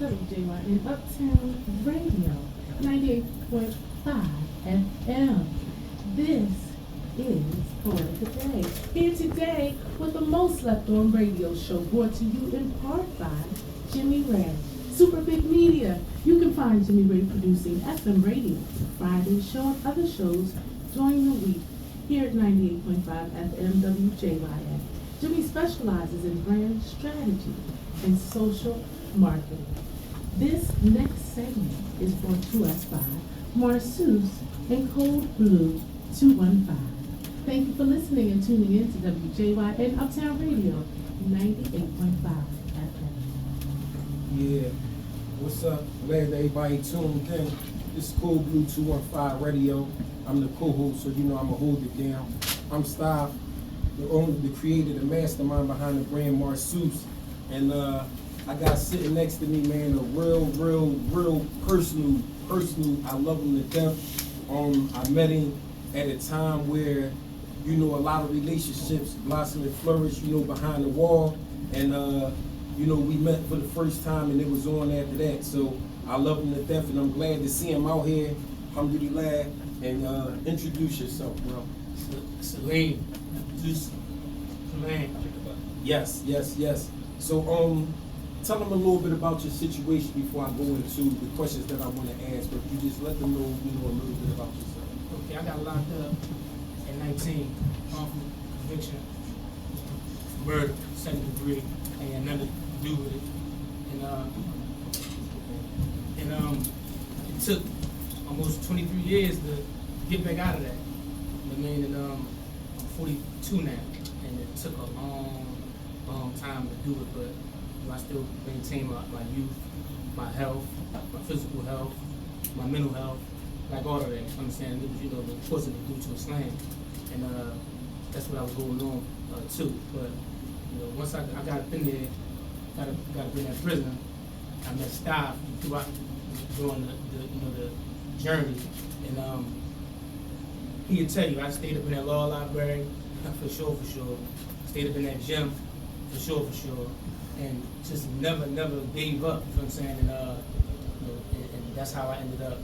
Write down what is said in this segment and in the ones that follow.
WJYN Uptown Radio, 98.5 FM. This is Poetic Today. Here today with the most slept on radio show brought to you in part by Jimmy Ray. Super Big Media. You can find Jimmy Ray producing FM radio, Friday show and other shows during the week here at 98.5 FM WJYN. Jimmy specializes in brand strategy and social marketing. This next segment is brought to us by Marceuse and Cold Blue 215. Thank you for listening and tuning in to WJYN Uptown Radio 98.5 FM. Yeah, what's up? Glad everybody tuned in. This is Cold Blue 215 Radio. I'm the co-host, so you know I'ma hold it down. I'm Stav, the owner, the creator, the mastermind behind the brand Marceuse. And I got sitting next to me, man, a real personal. I love him to death. I met him at a time where, you know, a lot of relationships blossom and flourish, you know, behind the wall. And you know, we met for the first time and it was on after that. So I love him to death and I'm glad to see him out here. Alhamdulillah. And introduce yourself, bro. Salim. Just Salim. Yes. So tell them a little bit about your situation before I go into the questions that I want to ask, but you just let them know, you know, a little bit about yourself. Okay, I got locked up at 19, wrongful conviction, murder, second degree, and nothing to do with it. And it took almost 23 years to get back out of that. You know what I mean? And I'm 42 now, and it took a long time to do it, but you know, I still maintain my youth, my health, my physical health, my mental health, like all of that. Understand? It was, you know, the course of due to Islam, and that's what I was going on too. But you know, once I got up in there, got up in that prison, I met Stav throughout during the journey, and he'd tell you I stayed up in that law library for sure. Stayed up in that gym for sure, and just never gave up. You know what I'm saying? And you know, and that's how I ended up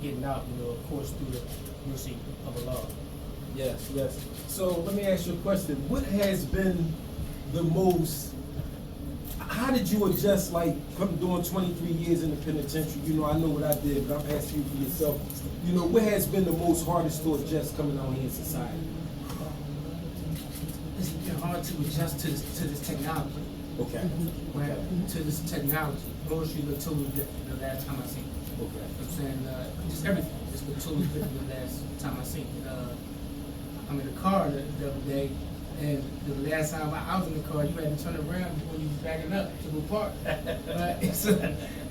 getting out. You know, of course through the mercy of Allah. Yes. So let me ask you a question. What has been the most, how did you adjust, like, from doing 23 years in the penitentiary? You know, I know what I did, but I'm asking you for yourself. You know, what has been the most hardest to adjust coming out here in society? It's been hard to adjust to this technology. Okay. Right? To this technology. Grocery look totally different the last time I seen it. Okay. You know what I'm saying? Just everything. Just look totally different the last time I seen it. I'm in the car the other day, and the last time I was in the car, you had to turn around before you was backing up to go park.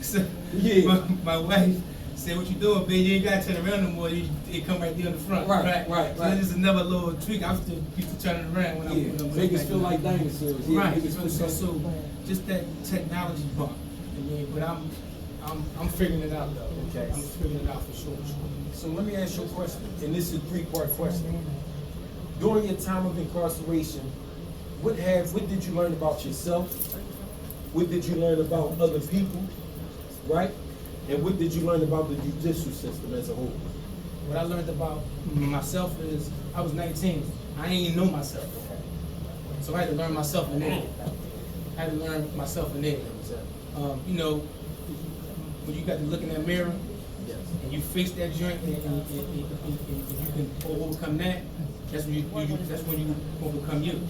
So yeah. My wife said, "What you doing, baby? You ain't got to turn around no more. It come right there in the front." Right. So this is another little tweak. I'm still used to turning around when I'm make us feel like dinosaurs. Yeah, right. So just that technology bump. I mean, but I'm figuring it out though. Okay. I'm figuring it out for sure. So let me ask you a question, and this is a three-part question. During your time of incarceration, what did you learn about yourself? What did you learn about other people, right? And what did you learn about the judicial system as a whole? What I learned about myself is I was 19. I ain't even know myself. So I had to learn myself in there. You know, when you got to look in that mirror, and you face that joint, and you can overcome that, that's when you overcome you. You know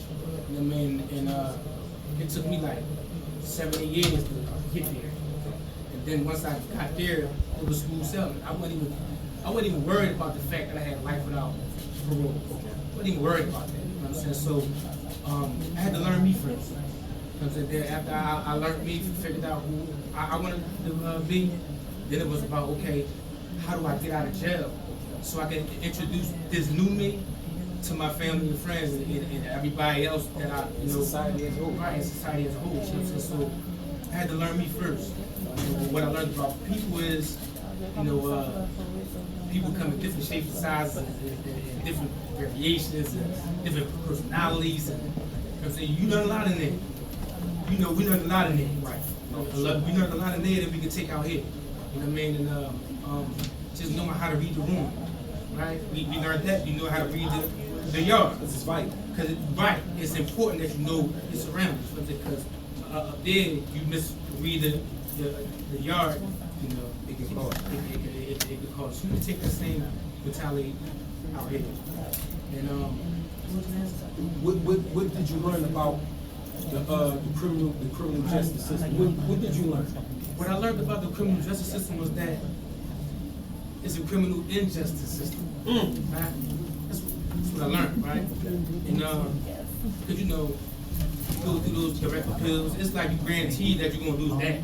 what I mean? And it took me like 70 years to get there. And then once I got there, it was smooth sailing. I wasn't even worried about the fact that I had life without parole. I wasn't even worried about that. You know what I'm saying? So I had to learn me first. Then after I learned me, figured out who I wanted to be, then it was about, okay, how do I get out of jail so I can introduce this new me to my family and friends and everybody else that I, you know, society as a whole. Right, society as a whole. So I had to learn me first. What I learned about people is, you know, people come in different shapes and sizes and different variations and different personalities. And you know what I'm saying? You learn a lot in there. You know, we learned a lot in there. Right. We learned a lot in there that we can take out here. You know what I mean? And just knowing how to read the room, right? We learned that. You know how to read the yard. This is vital. Because it's important that you know your surroundings. Because up there, you misread the yard, you know, it can cause. It can cause. You can take that same mentality out here. And what did you learn about the criminal justice system? What did you learn? what I learned about the criminal justice system was that it's a criminal injustice system. Right? That's what I learned, right? And because you go through those direct appeals, it's like you guaranteed that you're gonna lose that.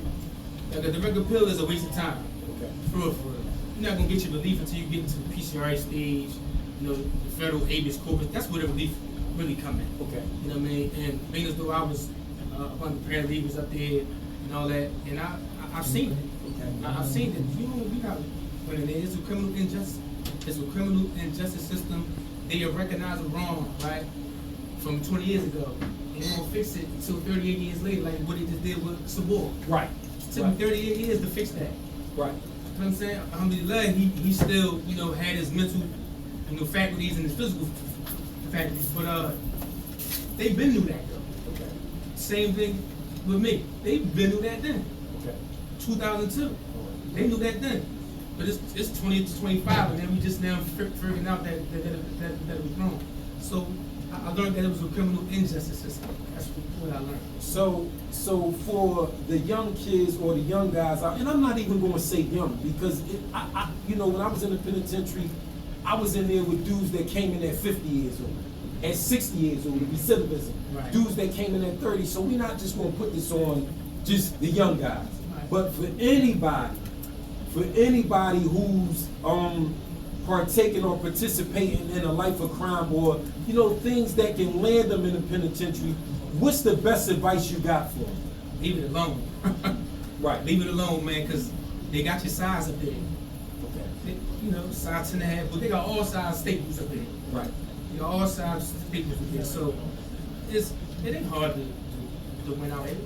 Like a direct appeal is a waste of time. Okay. For real. You're not gonna get your relief until you get into the PCRA stage, the federal habeas corpus. That's where the relief really come in. Okay. You know what I mean? And being as though I was one of the paralegals up there and all that, and I've seen it. Okay. I've seen it. You got when it is a criminal injustice. It's a criminal injustice system. They have recognized a wrong, right, from 20 years ago. And they won't fix it until 38 years later, like what they just did with Sabor. Right. It took him 38 years to fix that. Right. You know what I'm saying? Alhamdulillah, he still, had his mental, faculties and his physical faculties. But they been knew that though. Okay. Same thing with me. They been knew that then. Okay. 2002. They knew that then. But it's 20 to 25, and then we just now figuring out that it was wrong. So I learned that it was a criminal injustice system. That's what I learned. So for the young kids or the young guys, and I'm not even going to say young because when I was in the penitentiary, I was in there with dudes that came in at 50 years old, at 60 years old, recidivism. Right. Dudes that came in at 30. So we're not just going to put this on just the young guys, Right. but for anybody who's partaking or participating in a life of crime or things that can land them in the penitentiary, what's the best advice you got for them? Leave it alone. Right. Leave it alone, man, because they got your size up there. Okay. Size 10.5, but they got all size staples up there. Right. You know, all size staples up there. So it ain't hard to win out here.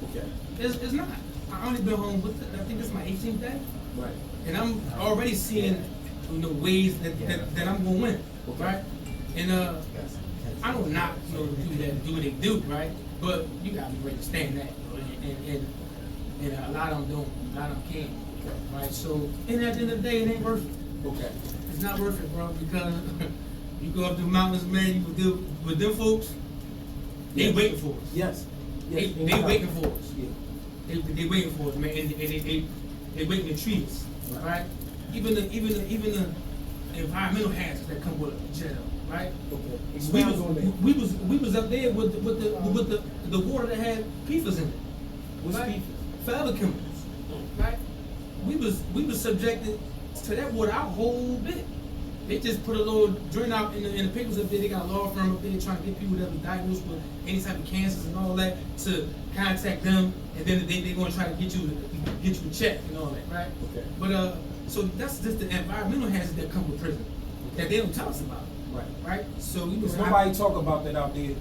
Okay. It's not. I only been home I think this is my 18th day. Right. And I'm already seeing ways that I'm gonna win, right? And I don't knock people that do what they do, right? But you gotta be ready to stand that, and a lot of them don't, a lot of them can't, right? So, and at the end of the day, it ain't worth it. Okay. It's not worth it, bro, because you go up the mountains, man. You deal with them folks. They waiting for us. Yes. They waiting for us. Yeah. They waiting for us, man, and they waiting to treat us, right? Even the environmental hazards that come with jail, right? Okay. We Expound on that. was up there with the water that had PFAS in it. What's right? PFAS? Forever chemicals, right? We was subjected to that water our whole bit. They just put a little drain out in the papers up there. They got a law firm up there trying to get people that was diagnosed with any type of cancers and all that to contact them, and then they gonna try to get you a check and all that, right? Okay. But so that's just the environmental hazards that come with prison that they don't tell us about, Right. right? So we was Because nobody talk about that out here.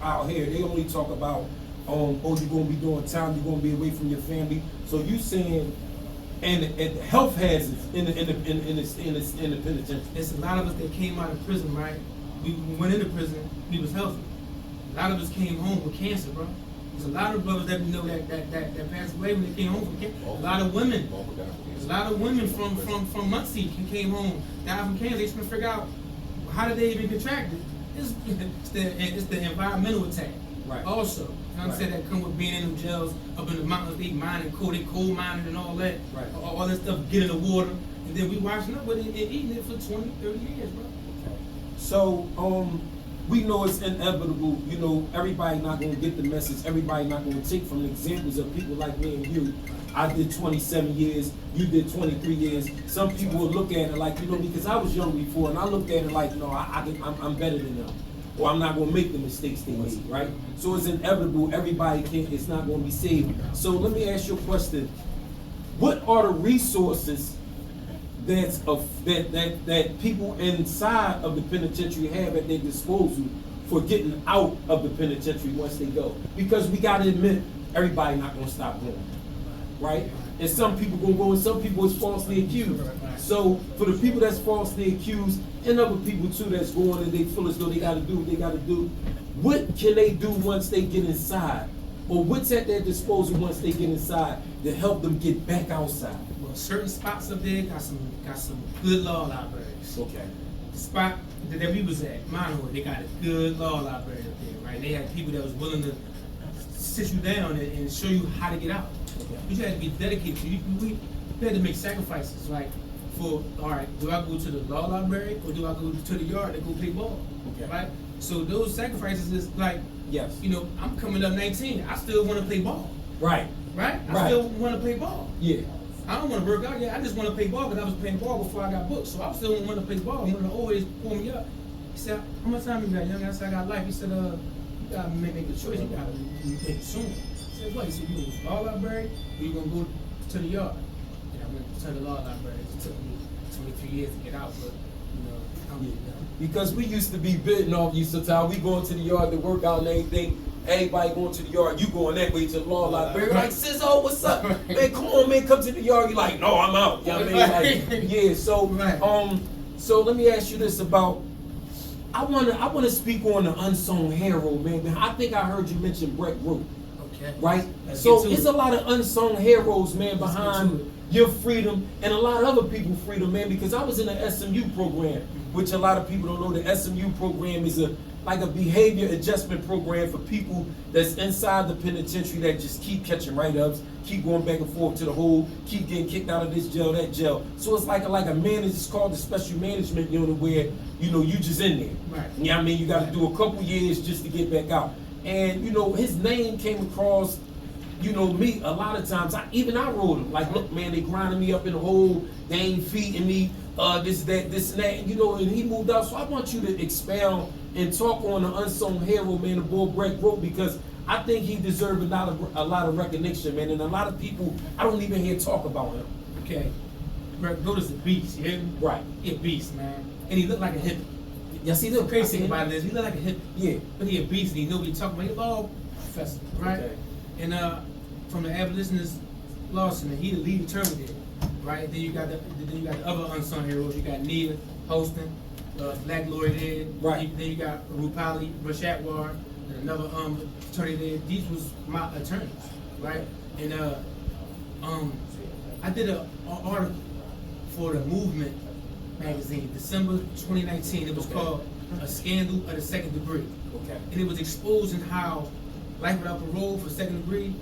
They only talk about, you're gonna be doing time, you're gonna be away from your family. So you saying, and health hazards in the penitentiary. There's a lot of us that came out of prison, right? We went into prison, we was healthy. A lot of us came home with cancer, bro. There's a lot of brothers that we know that passed away when they came home from cancer. A lot of women. A lot of women from Muncie came home, died from cancer. They trying to figure out how did they even contract it. It's the environmental attack. Right. Also, you know what I'm saying, that come with being in them jails, up in the mountains, they mining coal, they coal mining and all that. Right. All that stuff get in the water, and then we washing up with it and eating it for 20, 30 years, bro. Okay. So we know it's inevitable. Everybody not gonna get the message. Everybody not gonna take from examples of people like me and you. I did 27 years, you did 23 years. Some people will look at it like, because I was young before, and I looked at it like, no, I'm better than them. Or I'm not gonna make the mistakes they made, right? So it's inevitable, everybody it's not gonna be saved. So let me ask you a question. What are the resources that people inside of the penitentiary have at their disposal for getting out of the penitentiary once they go? Because we gotta admit, everybody not gonna stop going. right? And some people gonna go and some people is falsely accused. Right. So for the people that's falsely accused and other people too that's going and they feel as though they gotta do what they gotta do, what can they do once they get inside? Or what's at their disposal once they get inside to help them get back outside? Well, certain spots up there got some good law libraries. Okay. The spot that we was at, Monroe, they got a good law library up there, right? They had people that was willing to sit you down and show you how to get out. Okay. You had to be dedicated to. We had to make sacrifices, like for, all right, do I go to the law library or do I go to the yard to go play ball? Okay. Right? So those sacrifices is like, Yes. you know, I'm coming up 19. I still want to play ball, Right. right? I Right. still want to play ball. Yeah. I don't want to work out yet. I just want to play ball because I was playing ball before I got booked. So I still want to play ball. I'm going to always pull me up. He said, how much time you got, young? I said, I got life. He said, you got to make a choice. You got to make it soon. I said, what? He said, you going to the law library or you going to go to the yard? And I went to the law library. It took me 23 years to get out, but, you know, Because we used to be bidding off you sometimes. We going to the yard to work out and everything. Everybody going to the yard. You going that way to the law library. Like, Sizzo, what's up? Man, come on, man, come to the yard. You like, no, I'm out. You know what I mean? Like, yeah, so, Right. so let me ask you this about, I wanna speak on the unsung hero, man. I think I heard you mention Brett Root. Okay. Right? Let's So get to it's it. a lot of unsung heroes, man, Let's get to behind it. your freedom and a lot of other people's freedom, man, because I was in the SMU program, which a lot of people don't know. The SMU program is like a behavior adjustment program for people that's inside the penitentiary that just keep catching write-ups, keep going back and forth to the hole, keep getting kicked out of this jail, that jail. So it's like a it's called the special management unit where, you know, you just in there. Right. Yeah, I mean, you got to do a couple years just to get back out. And, you know, his name came across, you know, me a lot of times. I wrote him. Like, look, man, they grinding me up in the hole. They ain't feeding me this, that, this, and that. And, you know, and he moved out. So I want you to expound and talk on the unsung hero, man, the boy Brett Root, because I think he deserves a lot of recognition, man. And a lot of people, I don't even hear talk about him. Okay. Brett Root is a beast, you hear me? Right. He a beast, man. And he looked like a hippie. Yes, he The did. crazy thing about it is he look like a hippie. Yeah. But he a beast and he know what he talking about. He a law professor, right? Okay. And from the abolitionist law center, he the lead attorney there, right? Then you got the other unsung heroes. You got Nia Holston, black lawyer there. Right. Then you got Rupali Rashatwar, and another attorney there. These was my attorneys, right? And I did an article for the Movement magazine, December 2019. It was called "A Scandal of the Second Degree." Okay. And it was exposing how life without parole for second degree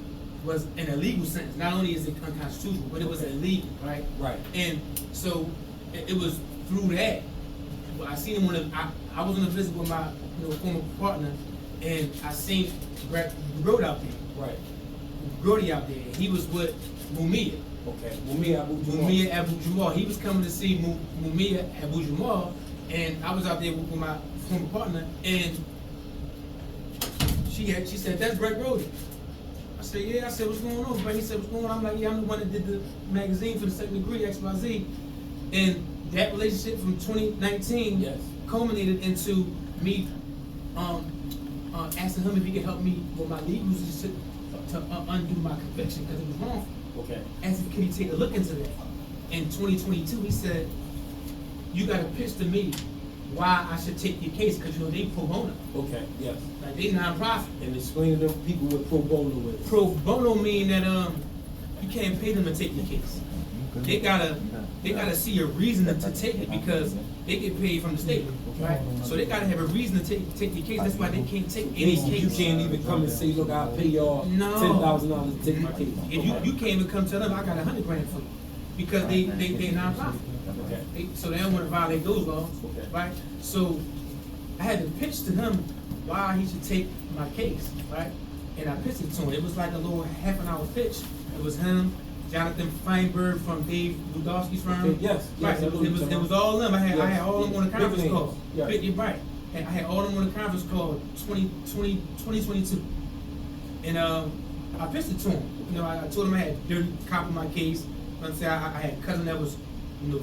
was an illegal sentence. Not only is it unconstitutional, but it was illegal, right? Right. And so it was through that. Well, I seen him I was on a visit with my former partner, and I seen Brett Root out there. Right. Brody out there. He was with Mumia. Okay. Mumia Abu Jamal. He was coming to see Mumia Abu Jamal, and I was out there with my former partner, and she said, "That's Brett Brody." I said, "Yeah." I said, "What's going on, Brett?" He said, "What's going on?" I'm like, "Yeah, I'm the one that did the magazine for the second degree, XYZ." And that relationship from 2019 Yes. culminated into me asking him if he could help me with my legals to undo my conviction because it was wrong. Okay. Asked him, can he take a look into that? In 2022, he said, "You got to pitch to me why I should take your case because they pro bono. Okay. Yes. Like they nonprofit. And explain to them people what pro bono is. Pro bono mean that you can't pay them to take your case. They gotta see a reason to take it because they get paid from the state, right? So they gotta have a reason to take your case. That's why they can't take any case. You can't even come and say, look, I'll pay y'all No. $10,000 to take my case. If you can't even come tell them I got $100 grand for you because they nonprofit. Okay. So they don't want to violate those laws, Okay. right? So I had to pitch to him why he should take my case, right? And I pitched it to him. It was like a little half an hour pitch. It was him, Jonathan Feinberg from Dave Budowski's firm. Okay, yes, Right. yes, I know what you're talking It was about. all them. I had Yes. all them on the Big conference names. call. Yeah. You're right. And I had all them on the conference call 2022. And I pitched it to him. I told him I had dirty cop in my case. I had a cousin that was,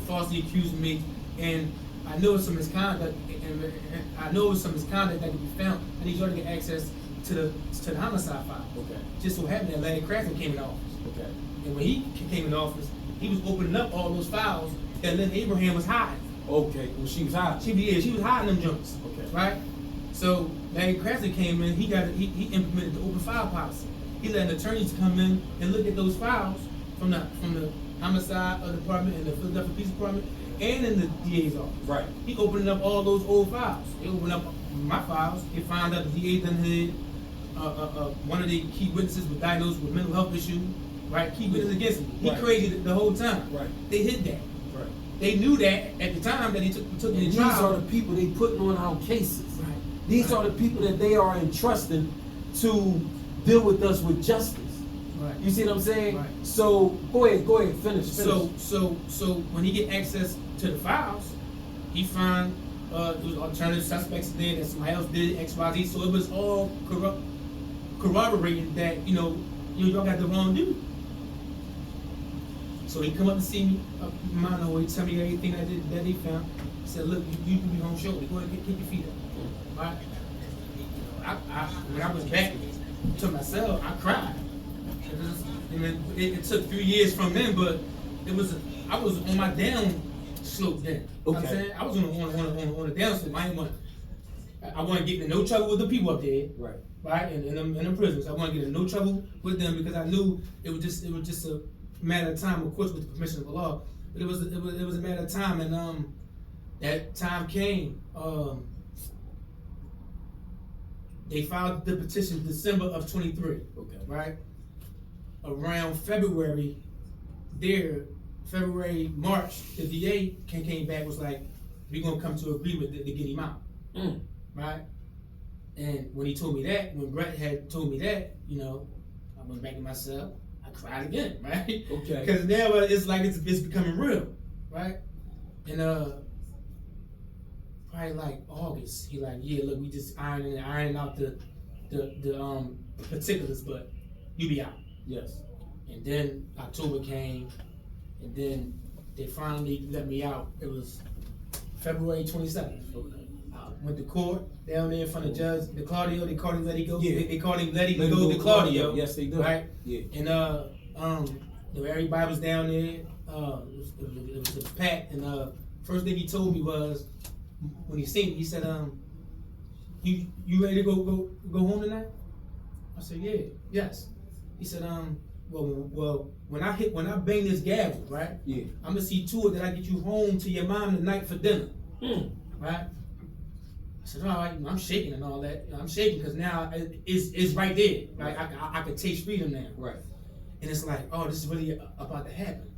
falsely accusing me, and I know some misconduct, and I know some misconduct that could be found. I need y'all to get access to the homicide file. Okay. Just so happened that Larry Crafton came in office. Okay. And when he came in office, he was opening up all those files that Lynn Abraham was hiding. Okay, well, she was hiding. She was hiding them joints. Okay. Right? So Larry Krasner came in, he implemented the open file policy. He let an attorneys come in and look at those files from the homicide department and the Philadelphia Police Department and in the DA's office. Right. He opened up all those old files. He opened up my files. He found out the DA done had one of the key witnesses was diagnosed with mental health issues. Right? Key witness against him. He Right. crazy the whole time. Right. They hid that. Right. They knew that at the time that he took And in the these trial. are the people they putting on our cases. Right. These Right. are the people that they are entrusting to deal with us with justice. Right. You see what I'm saying? Right. So go ahead, finish. So when he get access to the files, he found there was alternative suspects there that somebody else did XYZ. So it was all corroborating that y'all got the wrong dude. So he come up to see me up in my way, tell me everything that they found. He said, look, you can be home shortly. Go ahead, kick your feet up. Right? When I was back to myself, I cried. It took 3 years from then, but I was on my down slope then. You know what I'm Okay. saying? I was on the down slope. I wasn't getting in no trouble with the people up there. Right. Right? In them prisons. I wasn't getting in no trouble with them because I knew it was just a matter of time, of course, with the permission of the law. But it was a matter of time, and that time came. They filed the petition December of 23. Okay. Right? Around February, March, the DA came back, was like, we're gonna come to agreement to get him out. Right? And when he told me that, when Brett had told me that, I went back to myself, I cried again, right? Okay. Because now it's like it's becoming real, right? And probably like August, he like, yeah, look, we just ironing out the particulars, but you be out. Yes. And then October came, and then they finally let me out. It was February 27th. Okay. I went to court down there in front of Judge Claudio. They called him Let He Go. Yeah. They called him Let He Go to Claudio. Yes, they do. Right. Yeah. And everybody was down there. It was packed. And first thing he told me was, when he seen me, he said, "You ready to go home tonight?" I said, "Yeah, yes." He said, well, when I bang this gavel, right? Yeah. I'm gonna see to it that I get you home to your mom tonight for dinner, right? I said, all right, I'm shaking and all that. I'm shaking because now it's right there. Right? I can taste freedom now. Right. And it's like, oh, this is really about to happen.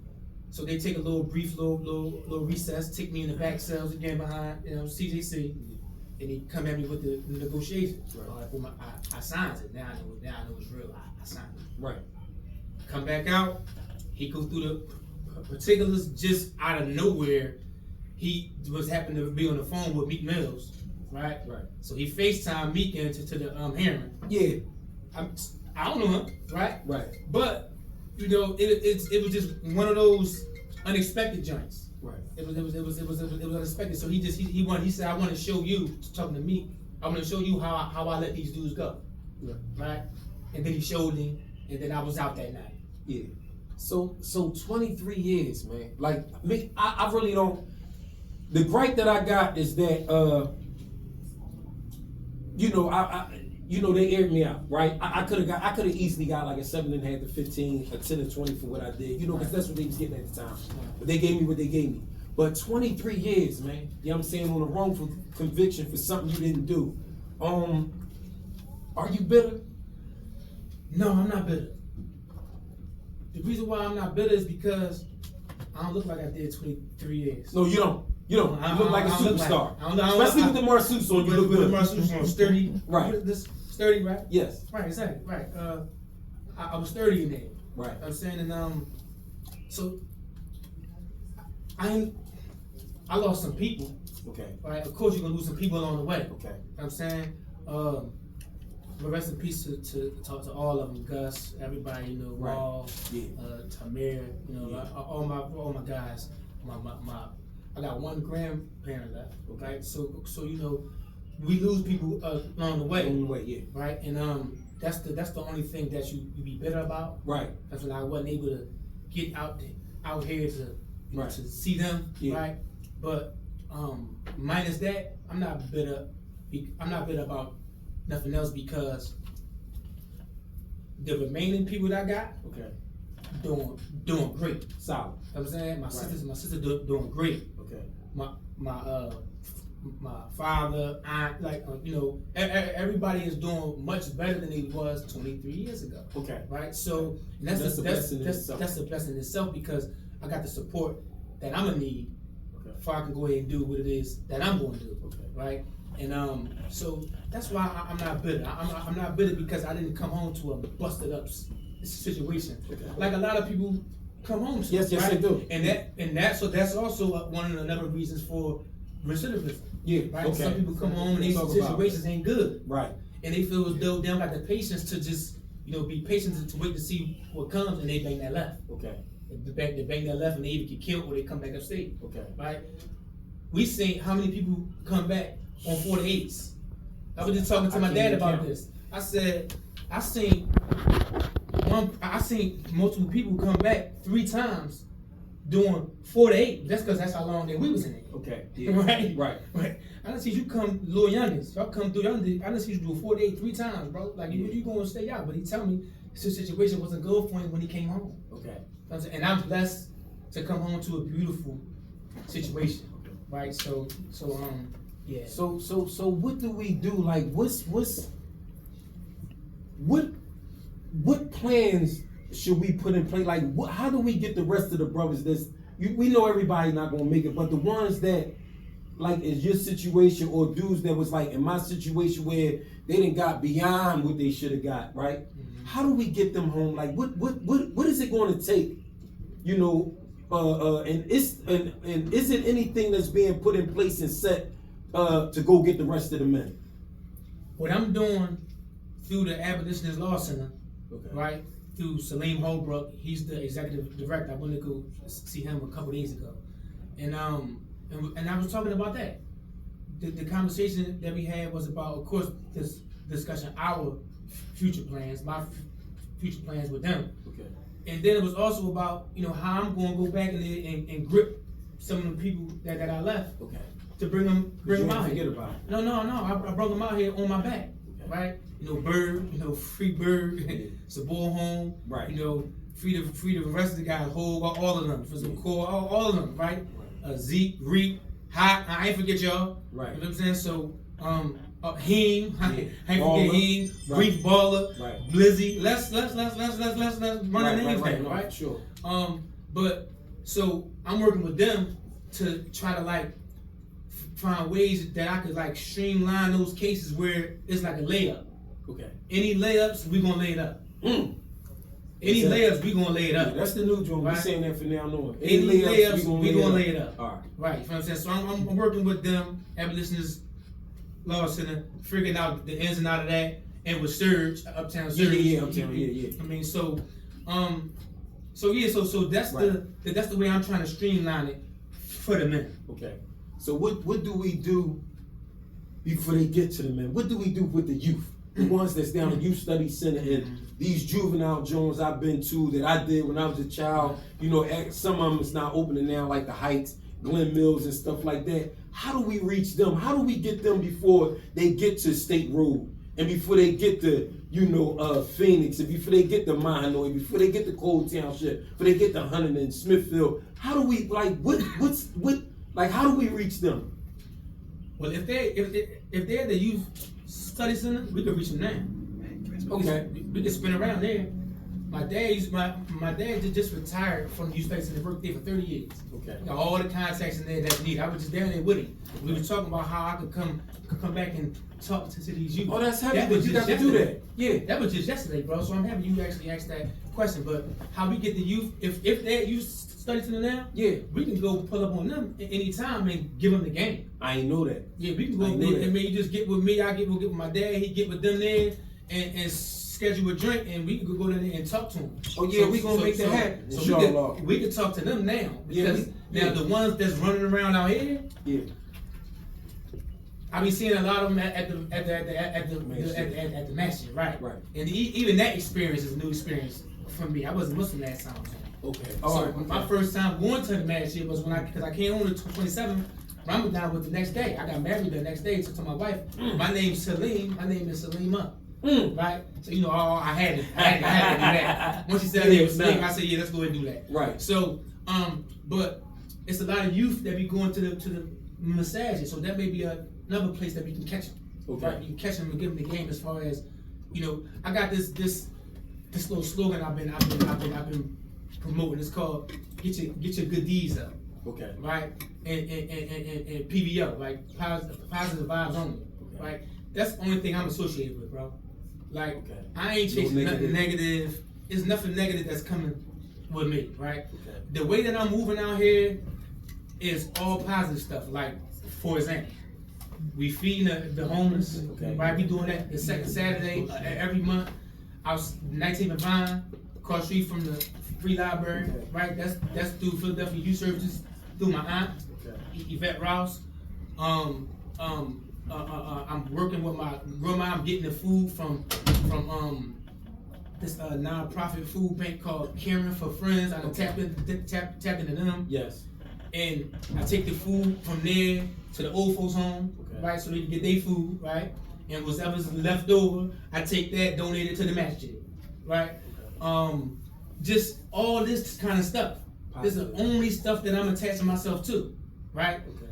So they take a brief recess, take me in the back cells again behind, CJC, and they come at me with the negotiations. Right. I signed it. Now I know it's real. I signed it. Right. Come back out. He goes through the particulars just out of nowhere. He was happened to be on the phone with Meek Mills, right? Right. So he FaceTimed Meek into the hearing. Yeah. I don't know him, right? Right. But it was just one of those unexpected joints. Right. It was unexpected. So he said, I want to show you, talking to me, I want to show you how I let these dudes go. Yeah. Right? And then he showed me, and then I was out that night. Yeah. So 23 years, man. Like me, I really don't. The gripe that I got is that they aired me out, right? I could have easily got like a 7.5 to 15, a 10 to 20 for what I did, because that's what they was getting at the time. But they gave me what they gave me. But 23 years, man. You know what I'm saying, on a wrongful conviction for something you didn't do. Are you bitter? No, I'm not bitter. The reason why I'm not bitter is because I don't look like I did 23 years. No, you don't. You look like a superstar. Especially with the Marsuits on, you look with good. the Marsuits on, sturdy. Right. This sturdy, right? Yes. Right, exactly. Right. I was sturdy in there. Right. I'm saying, and so I lost some people. Okay. Right. Of course, you're gonna lose some people along the way. Okay. You know what I'm saying, but rest in peace to all of them, Gus, everybody, Right. Raw, Yeah. Tamir, Yeah. all my guys, I got one grandparent left. Okay, so we lose people along the way. Long way, yeah. Right, and that's the only thing that you be bitter about. Right. That's when I wasn't able to get out here to Right. to see them. Yeah. Right. But minus that, I'm not bitter. I'm not bitter about nothing else because the remaining people that I got Okay. doing great. Solid. You know what I'm saying? My Right. sister doing great. Okay. My father, aunt, like everybody is doing much better than he was 23 years ago. Okay. Right. So and That's a blessing in itself. that's a blessing in itself because I got the support that I'm gonna need Okay. before I can go ahead and do what it is that I'm going to do. Okay. Right. And so that's why I'm not bitter. I'm not bitter because I didn't come home to a busted up situation. Okay. Like a lot of people come home to. Yes, right? they do. So that's also one of the another reasons for recidivism. Yeah. Right. Okay. Some people come home and these Talk about it. situations ain't good. Right. And they feel as though they don't got the patience to just be patient to wait to see what comes, and they bang that left. Okay. They bang that left, and they either get killed or they come back upstate. Okay. Right. We seen how many people come back on 48s. I was just talking to my dad about this. I said, I seen multiple people come back 3 times doing 48. That's because that's how long that we was in it. Okay. Yeah. Right? Right. I done see you come, little youngins. Y'all come through, I done see you do 48 3 times, bro. Like, you going to stay out. But he tell me his situation wasn't good for him when he came home. Okay. And I'm blessed to come home to a beautiful situation. Right? So yeah. So what do we do? Like, what plans should we put in place? Like, how do we get the rest of the brothers we know everybody not gonna make it, but the ones that, like, is your situation or dudes that was like in my situation where they didn't got beyond what they should have got, right? Mm-hmm. How do we get them home? Like, what is it going to take? And is it anything that's being put in place and set to go get the rest of the men? What I'm doing through the Abolitionist Law Center, okay, right? Through Salim Holbrook, he's the executive director. I went to go see him a couple days ago, and I was talking about that. The conversation that we had was about, of course, this discussion, our future plans, my future plans with them. Okay. And then it was also about how I'm going to go back and grip some of the people that I left. Okay. To bring them out forget here. About it. No. I brought them out here on my back. Okay. Right. Bird. Free Bird. Sabor home. Right. Free the rest of the guys. All of them. For some core. All of them. Right. Zeke, Reek, Hot. I ain't forget y'all. Right. You know what I'm saying? So Heem. I ain't forget Heem. Right. Brief Baller. Right. Blizzy. Let's run the names down. Right. Sure. But so I'm working with them to try to find ways that I could streamline those cases where it's like a layup. Okay. Any layups, we gonna lay it up. Any layups, we gonna lay it up. Yeah, that's the new joint. Right? We're saying that for now on. Any layups, we gonna lay it up. All right. Right. You know what I'm saying? So I'm working with them, Abolitionist Law Center, figuring out the ins and out of that, and with Surge, Uptown Surge. Yeah, Uptown. Yeah. I mean, so that's right. that's the way I'm trying to streamline it for the men. Okay. So what do we do before they get to the men? What do we do with the youth? The ones that's down at Youth Study Center and these juvenile joints I've been to that I did when I was a child. Some of them is not opening now, like the Heights, Glen Mills and stuff like that. How do we reach them? How do we get them before they get to State Road? And before they get to, Phoenix, and before they get to Mahanoy, before they get to Cold Township, before they get to Huntington and Smithfield, how do we, how do we reach them? Well, if they're the Youth Study Center, we can reach them now. Okay. We can spin around there. My dad just retired from the Youth Study Center, worked there for 30 years. Okay. Got all the contacts in there that's needed. I was just down there with him. We were talking about how I could come back and talk to these youth. Oh, that's happy, but you got to do that. Yeah, that was just yesterday, bro. So I'm happy you actually asked that question. But how we get the youth, if they're Youth Study Center now, yeah, we can go pull up on them at any time and give them the game. I ain't know that. Yeah, we can go. And you just get with me. I get with my dad. He get with them there and schedule a drink, and we can go down there and talk to them. Oh yeah, we gonna make that happen. So we can talk to them now because now the ones that's running around out here, yeah, I be seeing a lot of them at the masjid, right? Right. And even that experience is a new experience for me. I wasn't Muslim last time. Okay. So my first time going to the masjid was because I came on the 27th. Ramadan was the next day. I got married the next day to my wife. My name's Salim. My name is Salima. Right? So I had to do that. Once she said her name was Salim, I said, yeah, let's go ahead and do that. Right. So, but it's a lot of youth that be going to the masajid. So that may be another place that we can catch them. Okay. Right? You can catch them and give them the game as far as, I got this little slogan I've been promoting. It's called get your good deeds up. Okay. Right? And PVO, like positive vibes only. Okay. Right? That's the only thing I'm associated with, bro. Like, okay. I ain't chasing nothing negative. There's nothing negative that's coming with me, right? Okay. The way that I'm moving out here is all positive stuff. Like, for example, we feeding the homeless, Okay. right? We doing that the second Saturday every month. I was 19th and Vine, across the street from the Free Library, Okay. right? That's through Philadelphia Youth Services, through my aunt, Okay. Yvette Rouse. I'm working with my grandma. I'm getting the food from this non-profit food bank called Caring for Friends. I done tapped into them. Yes. And I take the food from there to the old folks home, Okay. right? So they can get their food, right? And whatever's left over, I take that, donate it to the masjid, right? Okay. Just all this kind of stuff. This is the only stuff that I'm attaching myself to, right? Okay.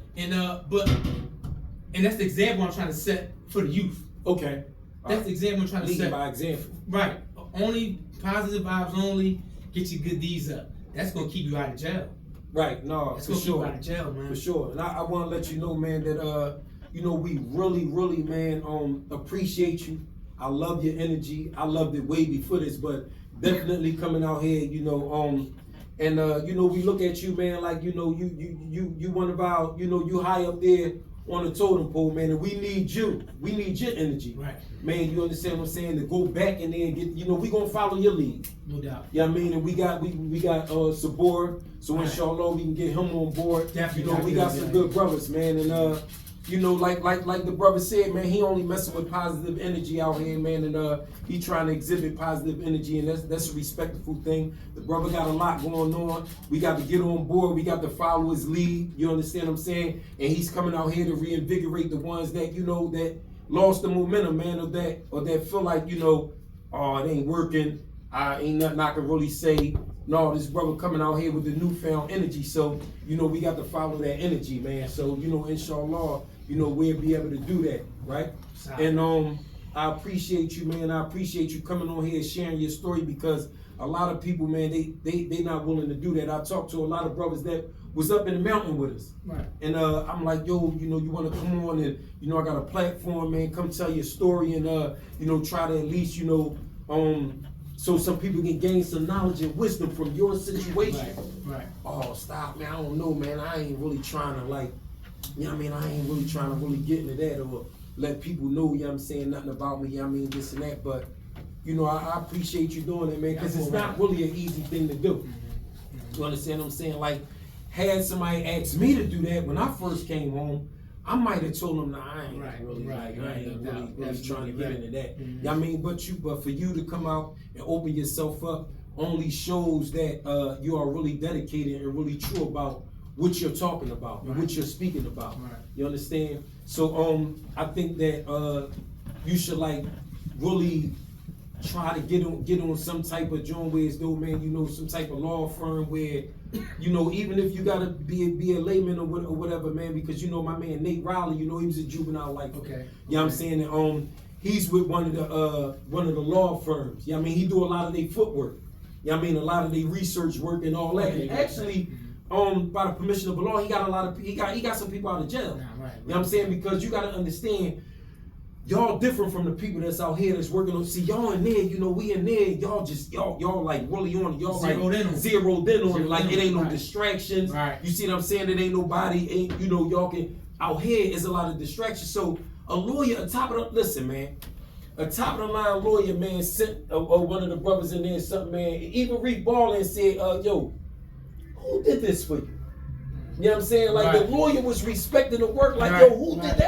And that's the example I'm trying to set for the youth. Okay. That's the example I'm trying to Leading set. by example. Right. Only positive vibes only. Get your good deeds up. That's gonna keep you out of jail. Right. No, That's for gonna keep you sure. out of jail, man. For sure. And I want to let you know, man, that we really, man, appreciate you. I love your energy. I loved it way before this, but definitely coming out here, we look at you, man, like you one of our, you high up there on the totem pole, man, and we need you. We need your energy. Right. Man, you understand what I'm saying? To go back in there and get, we gonna follow your lead. No doubt. Yeah, I mean, and we got Sabor, so Right. inshallah we can get him on board. Definitely. We got some good brothers, man, and like the brother said, man, he only messing with positive energy out here, man, and he trying to exhibit positive energy, and that's a respectful thing. The brother got a lot going on. We got to get on board. We got to follow his lead. You understand what I'm saying? And he's coming out here to reinvigorate the ones that that lost the momentum, man, or that feel like oh, it ain't working. Ain't nothing I can really say. No, this brother coming out here with the newfound energy. So, we got to follow that energy, man. So, inshallah, we'll be able to do that, right? And I appreciate you, man. I appreciate you coming on here and sharing your story, because a lot of people, man, they not willing to do that. I talked to a lot of brothers that was up in the mountain with us. Right. And I'm like, yo, you want to come on and, I got a platform, man, come tell your story and, try to at least, so some people can gain some knowledge and wisdom from your situation. Right. Oh, stop, man. I don't know, man. I ain't really trying to I ain't really trying to really get into that or let people know, I'm saying, nothing about me, this and that. But, I appreciate you doing it, man, because it's not really an easy thing to do. You understand what I'm saying? Like, had somebody asked me to do that when I first came home, I might have told them, I ain't really trying to get into that. Mm-hmm. But for you to come out and open yourself up only shows that you are really dedicated and really true about what you're talking about and what you're speaking about. Right. You understand? So I think that you should really try to get on some type of joint where it's though, man, some type of law firm where, even if you gotta be a layman or whatever, man, because my man Nate Riley, he was a juvenile life. Okay. You know what I'm saying? And, he's with one of the law firms. You know what I mean? He do a lot of their footwork. You know what I mean? A lot of their research work and all that. Okay, And actually, by the permission of the law, he got some people out of jail. Right. You know what I'm saying? Because you gotta understand, y'all different from the people that's out here that's working on. See, y'all in there, we in there. Y'all like really on it. Y'all zeroed in on it. Like it ain't no distractions. Right. You see what I'm saying? It ain't nobody. Y'all can. Out here is a lot of distractions. So a lawyer, listen, man. A top of the line lawyer, man, sent one of the brothers in there something, man. Even Reed Ballin said, yo, who did this for you? You know what I'm saying? Like the lawyer was respecting the work. Like, yo, who did that?